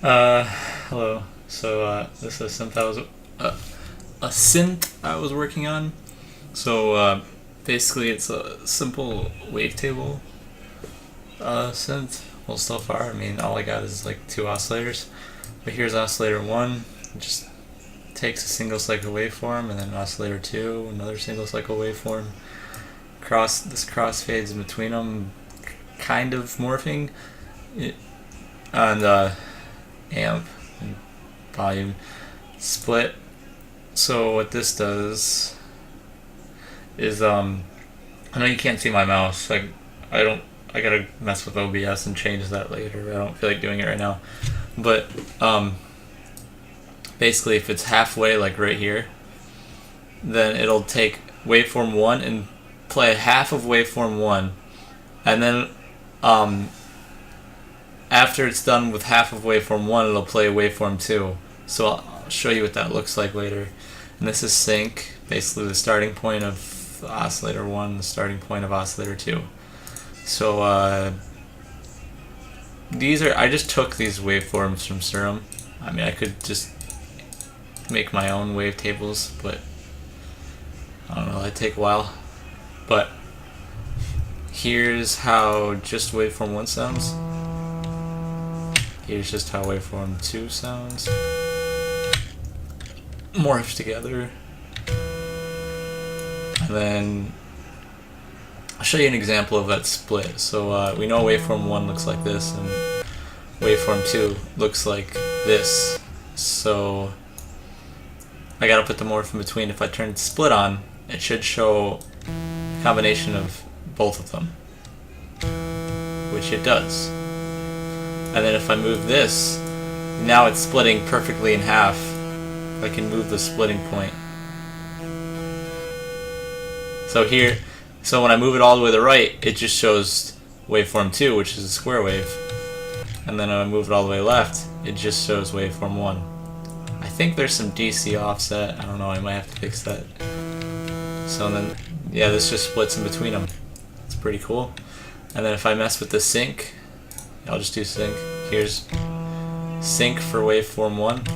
Uh, Hello. This is a synth I was working on. Basically, it's a simple wavetable synth. Well, so far, I mean, all I got is like two oscillators. But here's oscillator one. It just takes a single cycle waveform, and then oscillator two, another single cycle waveform. This crossfades in between them, kind of morphing. And amp and volume split. So what this does is I know you can't see my mouse. I gotta mess with OBS and change that later. I don't feel like doing it right now. But basically, if it's halfway, like right here, then it'll take waveform 1 and play half of waveform 1, and then after it's done with half of waveform 1, it'll play waveform 2. So I'll show you what that looks like later. And this is sync, basically the starting point of the oscillator 1, the starting point of oscillator 2. So I just took these waveforms from Serum. I mean, I could just make my own wavetables, but I don't know, that'd take a while. But here's how just waveform 1 sounds. Here's just how waveform 2 sounds. Morphed together. And then I'll show you an example of that split. So we know waveform 1 looks like this, and waveform 2 looks like this. So I gotta put the morph in between. If I turn split on, it should show a combination of both of them, which it does. And then if I move this, now it's splitting perfectly in half. I can move the splitting point. So when I move it all the way to the right, it just shows waveform 2, which is a square wave. And then when I move it all the way left, it just shows waveform 1. I think there's some DC offset. I don't know, I might have to fix that. So then, yeah, this just splits in between them. It's pretty cool. And then if I mess with the sync, I'll just do sync. Here's sync for waveform 1,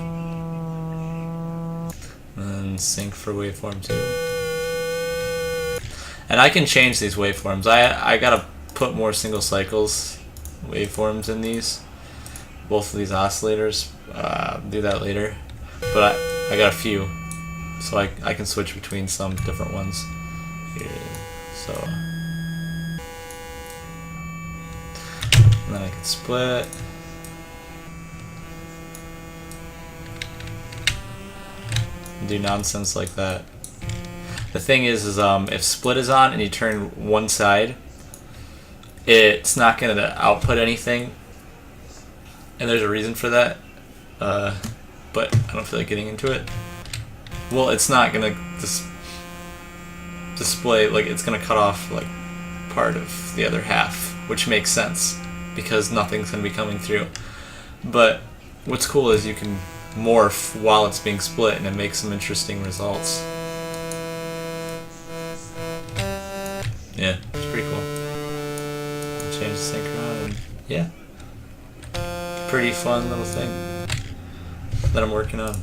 and then sync for waveform 2. And I can change these waveforms. I gotta put more single cycles waveforms in these, both of these oscillators. Do that later. But I got a few, so I can switch between some different ones here. So. And then I can split. And do nonsense like that. The thing is if split is on and you turn one side, it's not going to output anything. And there's a reason for that. But I don't feel like getting into it. Well, it's not going to display, like, it's going to cut off, like, part of the other half, which makes sense, because nothing's going to be coming through. But what's cool is you can morph while it's being split, and it makes some interesting results. Yeah, it's pretty cool. Change the sync around, and yeah. Pretty fun little thing that I'm working on.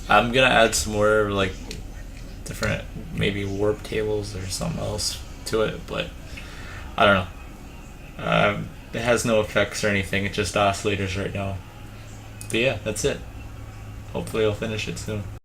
I'm going to add some more, like, different, maybe warp tables or something else to it, but I don't know. It has no effects or anything, it's just oscillators right now. But yeah, that's it. Hopefully I'll finish it soon.